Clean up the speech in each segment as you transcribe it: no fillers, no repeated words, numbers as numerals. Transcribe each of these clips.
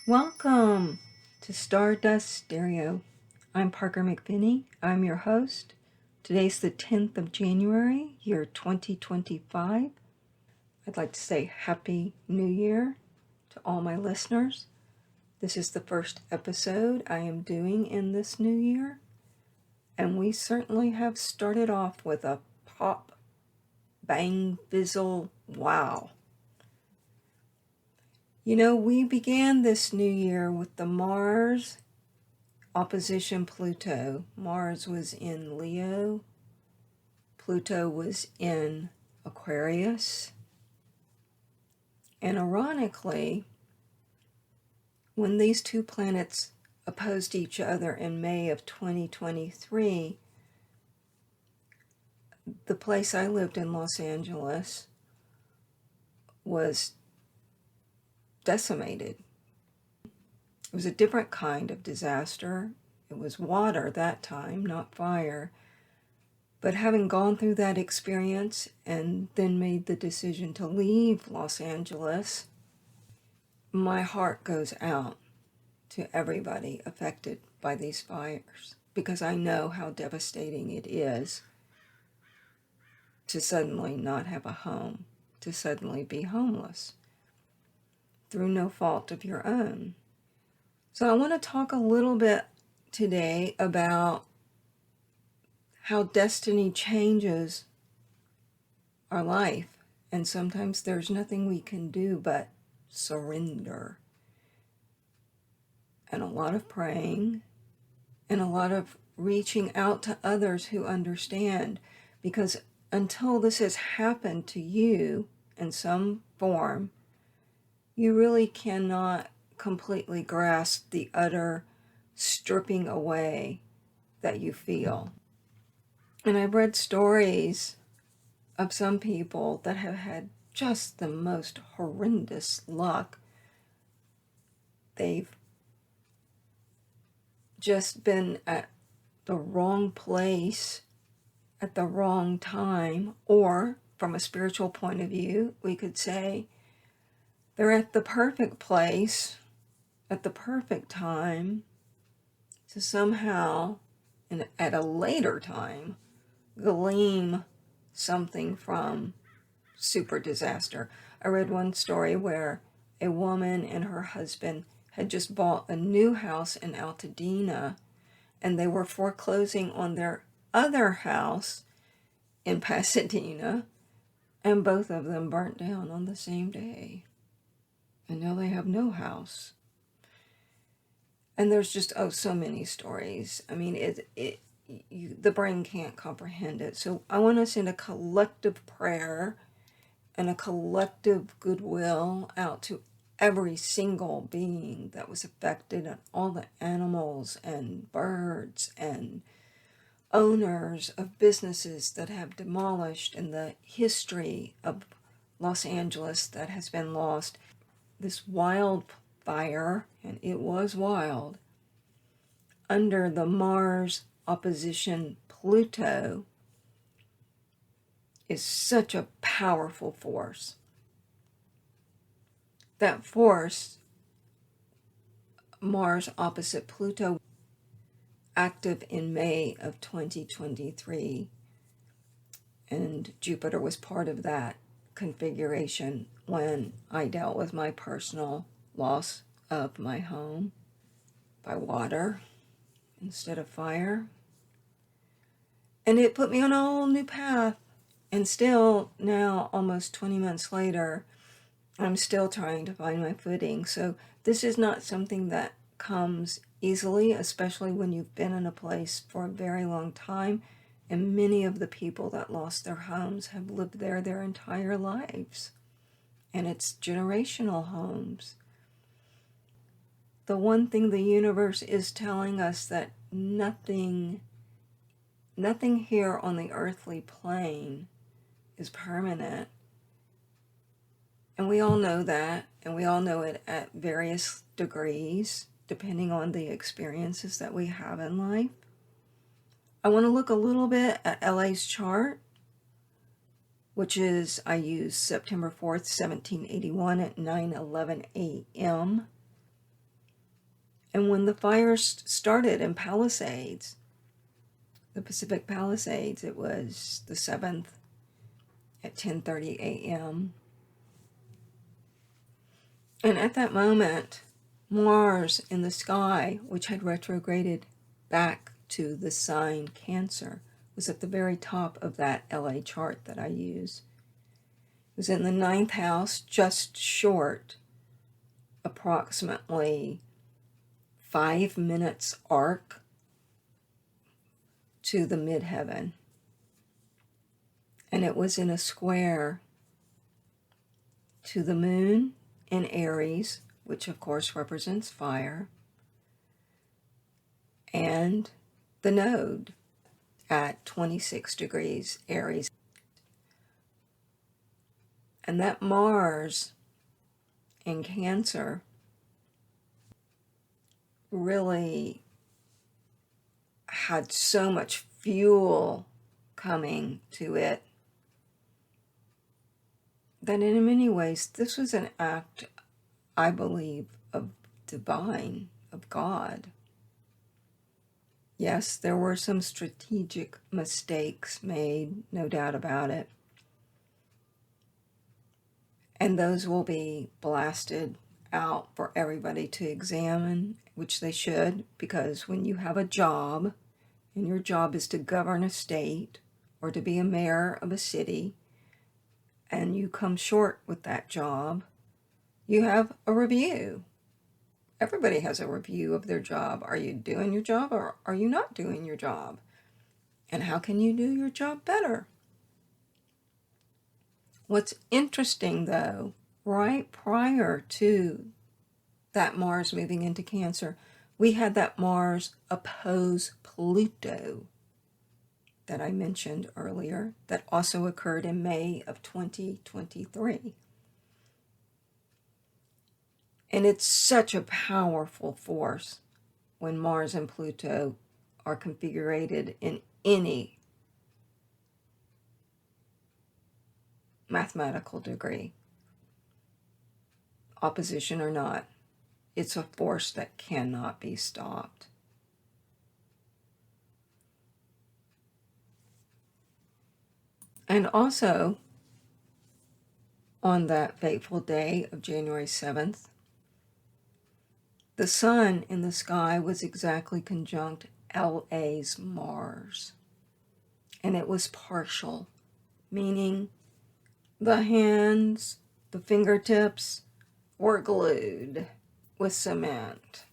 Welcome to Stardust Stereo. I'm Parker McVinney. I'm your host. Today's the 10th of January, year 2025. I'd like to say Happy New Year to all my listeners. This is the first episode I am doing in this new year, and we certainly have started off with a pop, bang, fizzle, wow. You know, we began this new year with the Mars opposition Pluto. Mars was in Leo. Pluto was in Aquarius. And ironically, when these two planets opposed each other in May of 2023, the place I lived in, Los Angeles, was decimated. It was a different kind of disaster. It was water that time, not fire. But having gone through that experience and then made the decision to leave Los Angeles, my heart goes out to everybody affected by these fires, because I know how devastating it is to suddenly not have a home, to suddenly be homeless through no fault of your own. So I want to talk a little bit today about how destiny changes our life, and sometimes there's nothing we can do but surrender. And a lot of praying, and a lot of reaching out to others who understand, because until this has happened to you in some form, you really cannot completely grasp the utter stripping away that you feel. And I've read stories of some people that have had just the most horrendous luck. They've just been at the wrong place at the wrong time, or from a spiritual point of view, we could say they're at the perfect place at the perfect time to somehow, and at a later time, glean something from super disaster. I read one story where a woman and her husband had just bought a new house in Altadena, and they were foreclosing on their other house in Pasadena, and both of them burnt down on the same day. And now they have no house. And there's just, so many stories. I mean, the brain can't comprehend it. So I want to send a collective prayer and a collective goodwill out to every single being that was affected, and all the animals and birds and owners of businesses that have demolished, and the history of Los Angeles that has been lost. This wildfire, and it was wild, under the Mars opposition Pluto, is such a powerful force. That force, Mars opposite Pluto, active in May of 2023, and Jupiter was part of that configuration when I dealt with my personal loss of my home by water instead of fire. And it put me on a whole new path. And still now, almost 20 months later, I'm still trying to find my footing. So this is not something that comes easily, especially when you've been in a place for a very long time. And many of the people that lost their homes have lived there their entire lives. And it's generational homes. The one thing the universe is telling us, that nothing here on the earthly plane is permanent. And we all know that, and we all know it at various degrees, depending on the experiences that we have in life. I want to look a little bit at LA's chart, which is, I use September 4th, 1781 at 9:11 a.m. And when the fires started in Palisades, the Pacific Palisades, it was the 7th at 10:30 a.m. And at that moment, Mars in the sky, which had retrograded back to the sign Cancer, was at the very top of that LA chart that I use. It was in the 9th house, just short, approximately 5 minutes arc to the midheaven. And it was in a square to the moon in Aries, which of course represents fire, and the node at 26 degrees Aries. And that Mars in Cancer really had so much fuel coming to it that in many ways this was an act, I believe, of divine, of God. Yes, there were some strategic mistakes made, no doubt about it. And those will be blasted out for everybody to examine, which they should, because when you have a job, and your job is to govern a state or to be a mayor of a city, and you come short with that job, you have a review. Everybody has a review of their job. Are you doing your job or are you not doing your job? And how can you do your job better? What's interesting, though, right prior to that Mars moving into Cancer, we had that Mars oppose Pluto that I mentioned earlier, that also occurred in May of 2023. And it's such a powerful force when Mars and Pluto are configured in any mathematical degree, opposition or not. It's a force that cannot be stopped. And also, on that fateful day of January 7th, the sun in the sky was exactly conjunct LA's Mars. And it was partial, meaning the hands, the fingertips were glued with cement.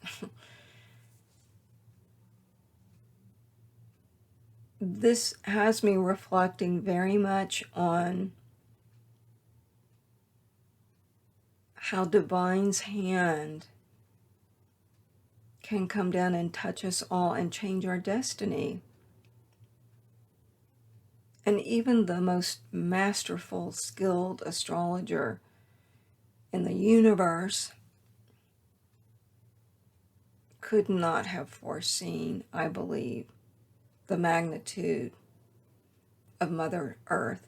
This has me reflecting very much on how divine's hand can come down and touch us all and change our destiny. And even the most masterful, skilled astrologer in the universe could not have foreseen, I believe, the magnitude of Mother Earth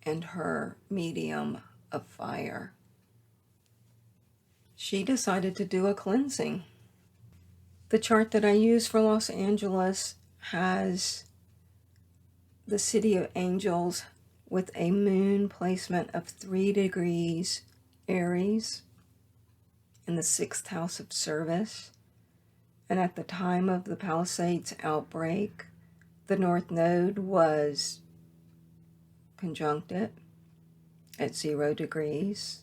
and her medium of fire. She decided to do a cleansing. The chart that I use for Los Angeles has the City of Angels with a moon placement of 3 degrees Aries in the 6th house of service. And at the time of the Palisades outbreak, the North Node was conjuncted at 0 degrees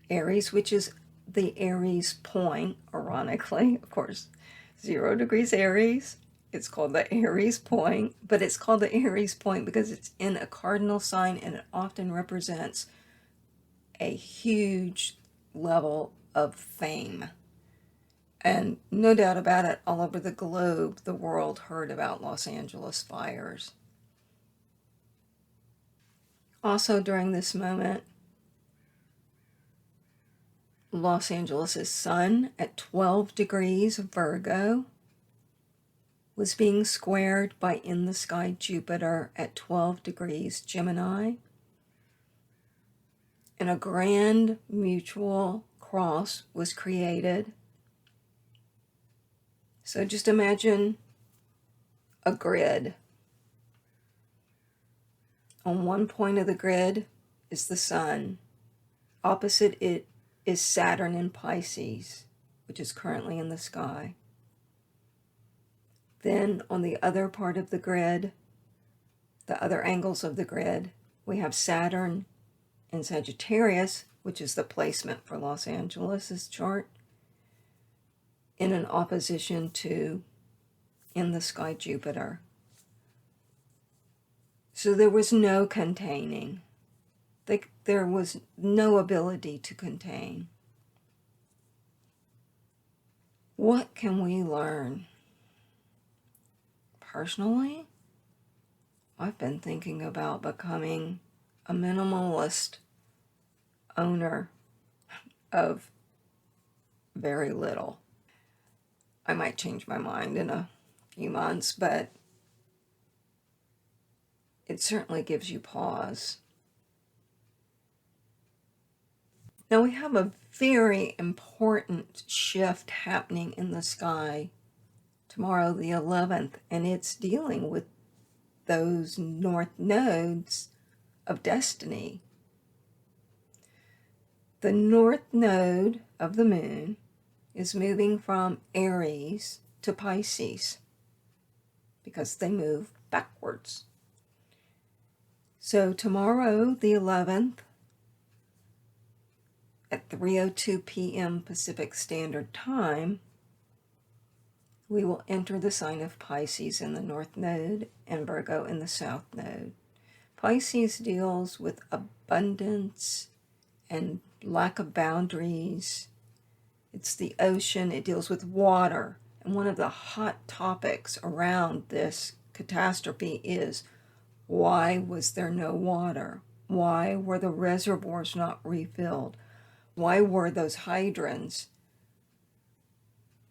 Aries, which is the Aries point, ironically, of course, 0 degrees Aries. It's called the Aries point, but it's called the Aries point because it's in a cardinal sign and it often represents a huge level of fame. And no doubt about it, all over the globe, the world heard about Los Angeles fires. Also during this moment, Los Angeles' sun at 12 degrees Virgo was being squared by in the sky Jupiter at 12 degrees Gemini. And a grand mutual cross was created So just imagine a grid. On one point of the grid is the sun. Opposite it is Saturn in Pisces, which is currently in the sky. Then on the other part of the grid, the other angles of the grid, we have Saturn in Sagittarius, which is the placement for Los Angeles' chart, in an opposition to in the sky Jupiter. So there was no containing. There was no ability to contain. What can we learn? Personally, I've been thinking about becoming a minimalist owner of very little. I might change my mind in a few months, but it certainly gives you pause. Now we have a very important shift happening in the sky tomorrow, the 11th, and it's dealing with those north nodes of destiny. The north node of the moon is moving from Aries to Pisces because they move backwards. So tomorrow, the 11th, at 3:02 p.m. Pacific Standard Time, we will enter the sign of Pisces in the North Node and Virgo in the South Node. Pisces deals with abundance and lack of boundaries. It's the ocean. It deals with water. And one of the hot topics around this catastrophe is, why was there no water? Why were the reservoirs not refilled? Why were those hydrants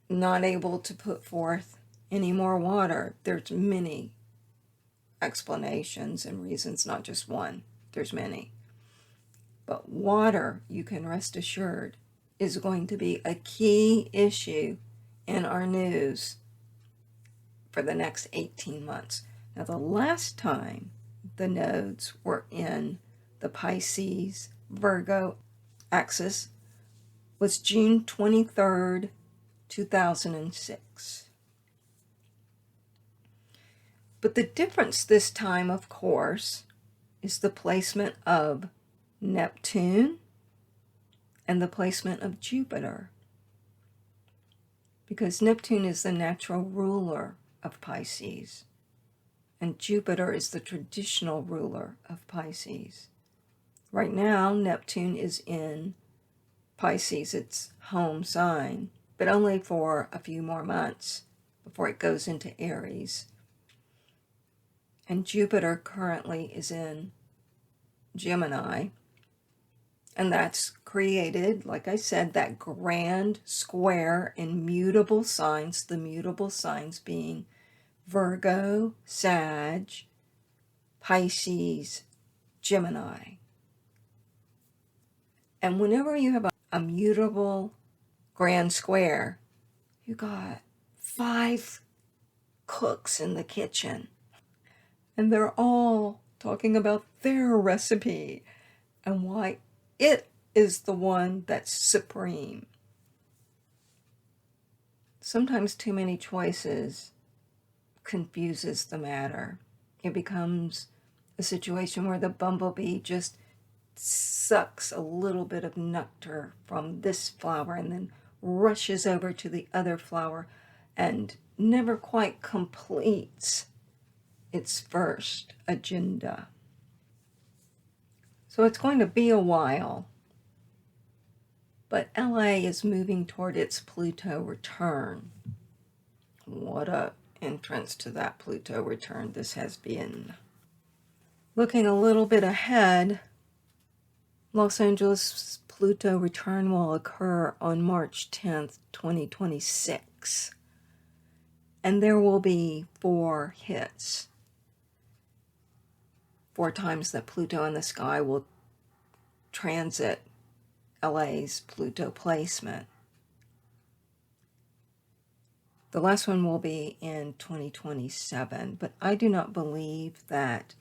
not able to put forth any more water? There's many explanations and reasons, not just one. There's many. But water, you can rest assured, is going to be a key issue in our news for the next 18 months. Now, the last time the nodes were in the Pisces Virgo axis was June 23rd, 2006. But the difference this time, of course, is the placement of Neptune and the placement of Jupiter. Because Neptune is the natural ruler of Pisces, and Jupiter is the traditional ruler of Pisces. Right now, Neptune is in Pisces, its home sign, but only for a few more months before it goes into Aries. And Jupiter currently is in Gemini, and that's created, like I said, that grand square in mutable signs, the mutable signs being Virgo, Sag, Pisces, Gemini. And whenever you have a mutable grand square, you got 5 cooks in the kitchen, and they're all talking about their recipe and why it is the one that's supreme. Sometimes too many choices confuses the matter. It becomes a situation where the bumblebee just sucks a little bit of nectar from this flower and then rushes over to the other flower and never quite completes its first agenda. So it's going to be a while, but LA is moving toward its Pluto return. What a entrance to that Pluto return this has been. Looking a little bit ahead, Los Angeles Pluto return will occur on March 10th, 2026. And there will be 4 hits. 4 times that Pluto in the sky will transit LA's Pluto placement. The last one will be in 2027, but I do not believe that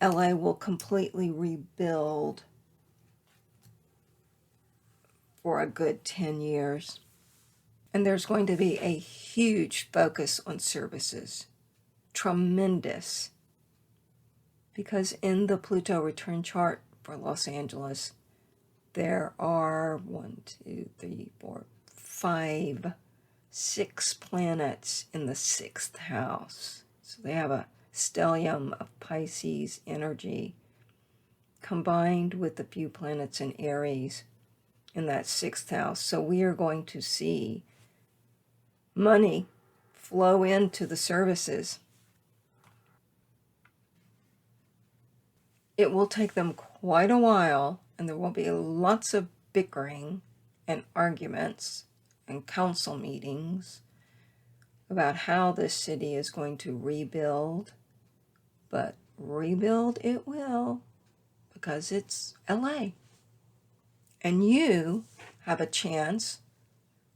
LA will completely rebuild for a good 10 years. And there's going to be a huge focus on services. Tremendous. Because in the Pluto return chart for Los Angeles, there are 6 planets in the 6th house. So they have a stellium of Pisces energy combined with a few planets in Aries in that 6th house. So we are going to see money flow into the services. It will take them quite a while, and there will be lots of bickering and arguments and council meetings about how this city is going to rebuild. But rebuild it will, because it's LA. And you have a chance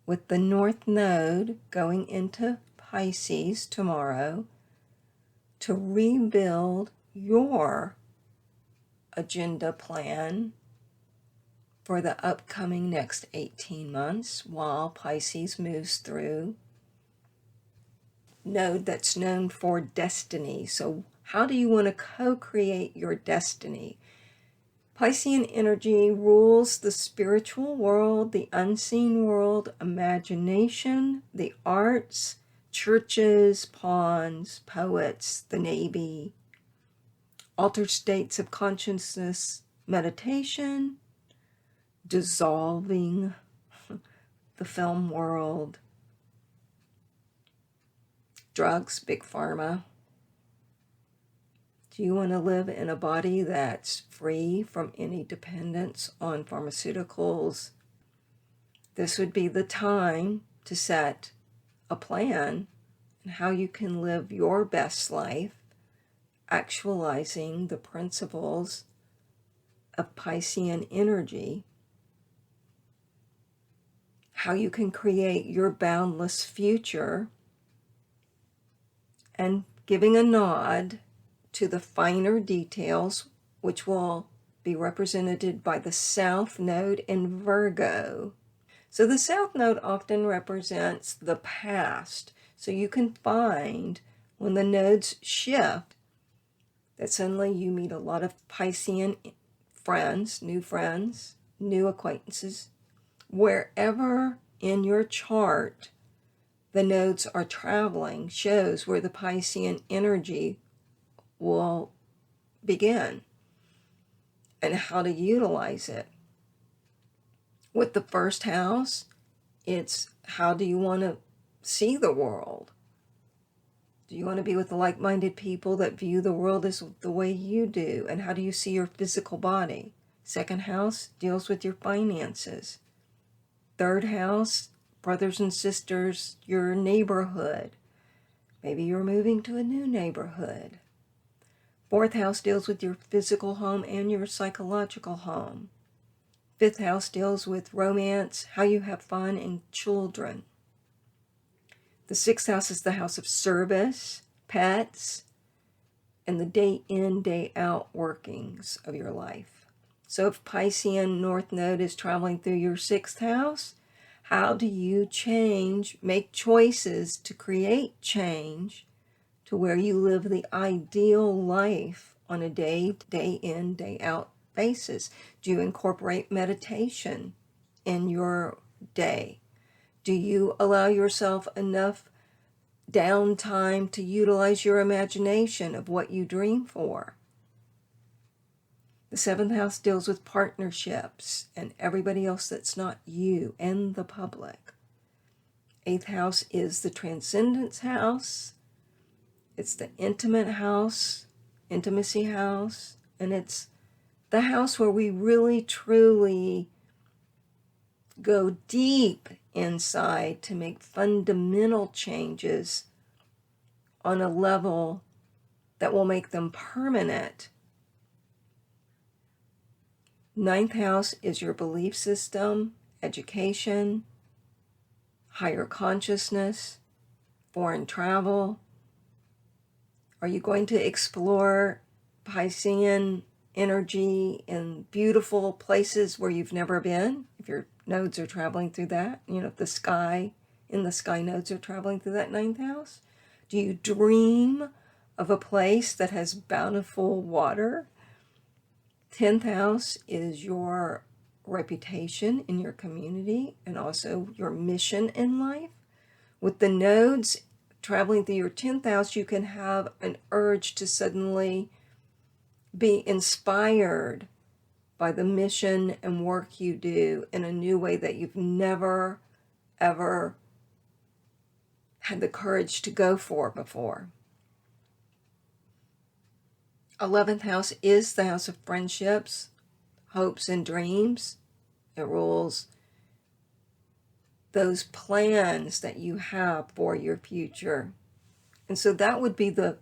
with the North Node going into Pisces tomorrow to rebuild your agenda plan for the upcoming next 18 months while Pisces moves through node that's known for destiny. So how do you want to co-create your destiny? Piscean energy rules the spiritual world, the unseen world, imagination, the arts, churches, pawns, poets, the Navy, altered states of consciousness, meditation, dissolving the film world, drugs, big pharma. Do you want to live in a body that's free from any dependence on pharmaceuticals? This would be the time to set a plan on how you can live your best life, actualizing the principles of Piscean energy, how you can create your boundless future, and giving a nod to the finer details, which will be represented by the South Node in Virgo. So the South Node often represents the past. So you can find when the nodes shift that suddenly you meet a lot of Piscean friends, new acquaintances. Wherever in your chart the nodes are traveling shows where the Piscean energy will begin and how to utilize it. With the first house, it's how do you want to see the world? Do you want to be with the like-minded people that view the world as the way you do? And how do you see your physical body? Second house deals with your finances. Third house, brothers and sisters, your neighborhood. Maybe you're moving to a new neighborhood. Fourth house deals with your physical home and your psychological home. Fifth house deals with romance, how you have fun, and children. The sixth house is the house of service, pets, and the day in, day out workings of your life. So if Piscean North Node is traveling through your sixth house, how do you change, make choices to create change to where you live the ideal life on a day in, day out basis? Do you incorporate meditation in your day? Do you allow yourself enough downtime to utilize your imagination of what you dream for? The seventh house deals with partnerships and everybody else that's not you and the public. Eighth house is the transcendence house. It's the intimate house, intimacy house, and it's the house where we really, truly go deep inside to make fundamental changes on a level that will make them permanent. Ninth house is your belief system, education, higher consciousness, foreign travel? Are you going to explore Piscean energy in beautiful places where you've never been? If your nodes are traveling through that, if the sky nodes are traveling through that ninth house? Do you dream of a place that has bountiful water? 10th house is your reputation in your community and also your mission in life. With the nodes traveling through your 10th house, you can have an urge to suddenly be inspired by the mission and work you do in a new way that you've never, ever had the courage to go for before. 11th house is the house of friendships, hopes, and dreams. It rules those plans that you have for your future. And so that would be the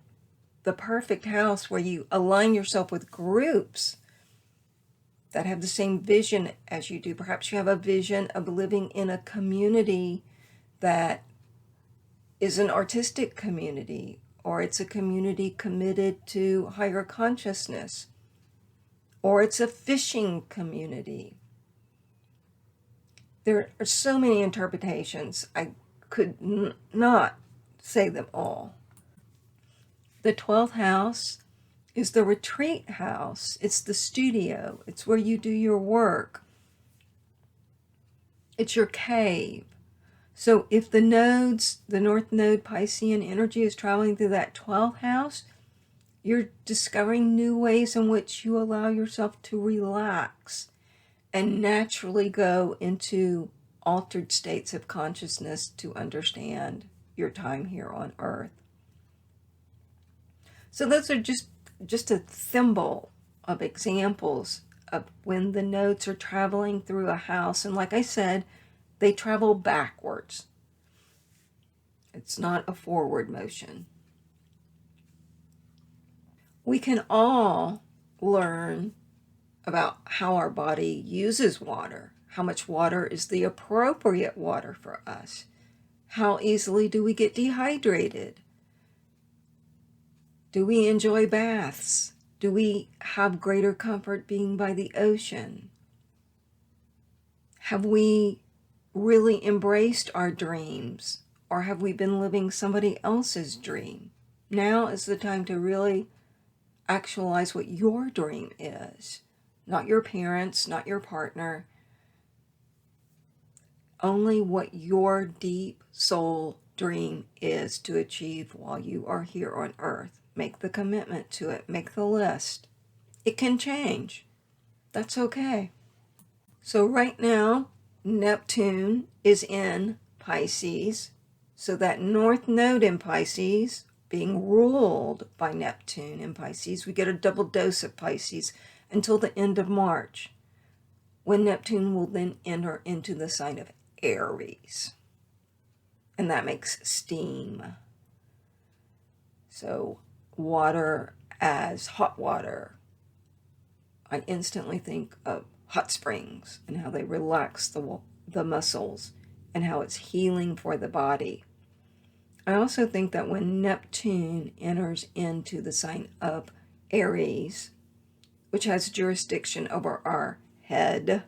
perfect house where you align yourself with groups that have the same vision as you do. Perhaps you have a vision of living in a community that is an artistic community, or it's a community committed to higher consciousness, or it's a fishing community. There are so many interpretations. I could not say them all. The 12th house is the retreat house. It's the studio. It's where you do your work. It's your cave. So if the nodes, the North Node Piscean energy is traveling through that 12th house, you're discovering new ways in which you allow yourself to relax and naturally go into altered states of consciousness to understand your time here on Earth. So those are just a thimble of examples of when the nodes are traveling through a house. And like I said, they travel backwards. It's not a forward motion. We can all learn about how our body uses water. How much water is the appropriate water for us? How easily do we get dehydrated? Do we enjoy baths? Do we have greater comfort being by the ocean? Have we really embraced our dreams, or have we been living somebody else's dream? Now is the time to really actualize what your dream is. Not your parents, not your partner. Only what your deep soul dream is to achieve while you are here on Earth. Make the commitment to it. Make the list. It can change. That's okay. So right now, Neptune is in Pisces. So that North Node in Pisces, being ruled by Neptune in Pisces, we get a double dose of Pisces until the end of March, when Neptune will then enter into the sign of Aries. And that makes steam. So water as hot water. I instantly think of hot springs and how they relax the muscles and how it's healing for the body. I also think that when Neptune enters into the sign of Aries, which has jurisdiction over our head,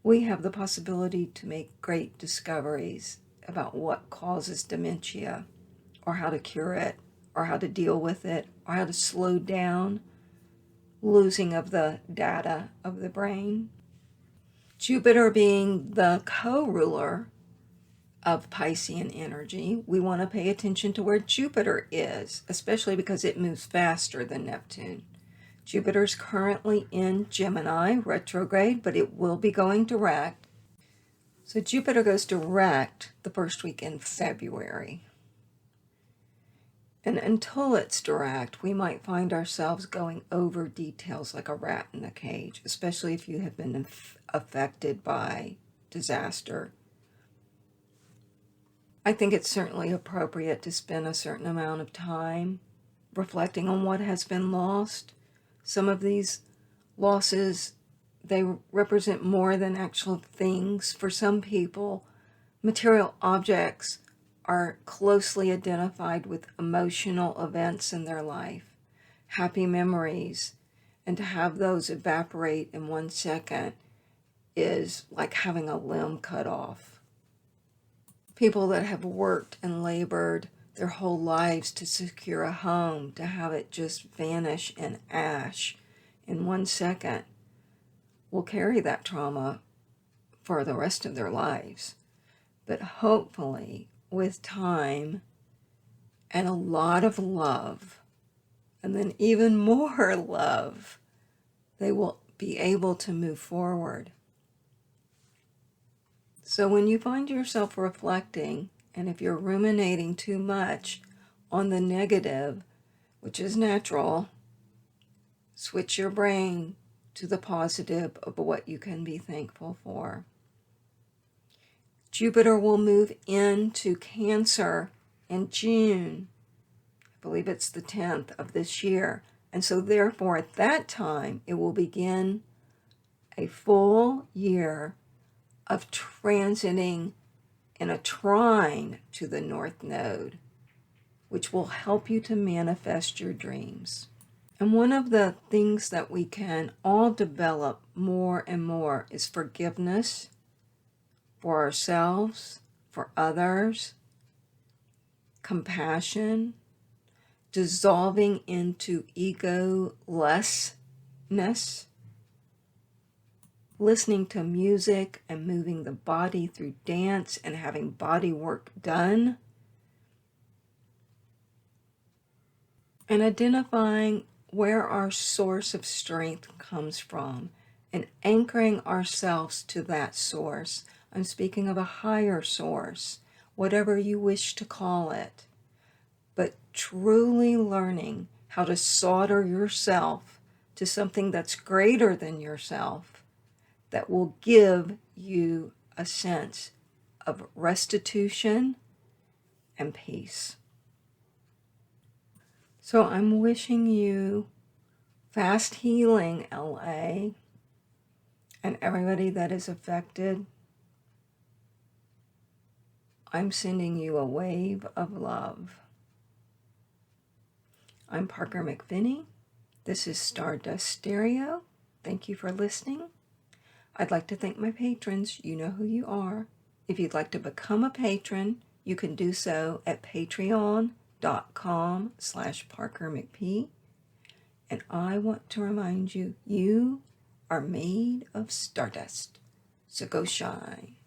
we have the possibility to make great discoveries about what causes dementia, or how to cure it, or how to deal with it, or how to slow down losing of the data of the brain. Jupiter being the co-ruler of Piscean energy, we want to pay attention to where Jupiter is, especially because it moves faster than Neptune. Jupiter's currently in Gemini, retrograde, but it will be going direct. So Jupiter goes direct the first week in February. And until it's direct, we might find ourselves going over details like a rat in a cage, especially if you have been affected by disaster. I think it's certainly appropriate to spend a certain amount of time reflecting on what has been lost. Some of these losses, they represent more than actual things. For some people, material objects are closely identified with emotional events in their life, happy memories, and to have those evaporate in 1 second is like having a limb cut off. People that have worked and labored their whole lives to secure a home, to have it just vanish in ash in 1 second, will carry that trauma for the rest of their lives. But hopefully, with time and a lot of love, and then even more love, they will be able to move forward. So when you find yourself reflecting, and if you're ruminating too much on the negative, which is natural, switch your brain to the positive of what you can be thankful for. Jupiter will move into Cancer in June. I believe it's the 10th of this year. And so therefore at that time, it will begin a full year of transiting in a trine to the North Node, which will help you to manifest your dreams. And one of the things that we can all develop more and more is forgiveness for ourselves, for others, compassion, dissolving into egolessness, listening to music and moving the body through dance and having body work done, and identifying where our source of strength comes from and anchoring ourselves to that source. I'm speaking of a higher source, whatever you wish to call it, but truly learning how to solder yourself to something that's greater than yourself, that will give you a sense of restitution and peace. So I'm wishing you fast healing, LA, and everybody that is affected. I'm sending you a wave of love. I'm Parker McVinney. This is Stardust Stereo. Thank you for listening. I'd like to thank my patrons. You know who you are. If you'd like to become a patron, you can do so at patreon.com/ParkerMcP. And I want to remind you, you are made of stardust. So go shine.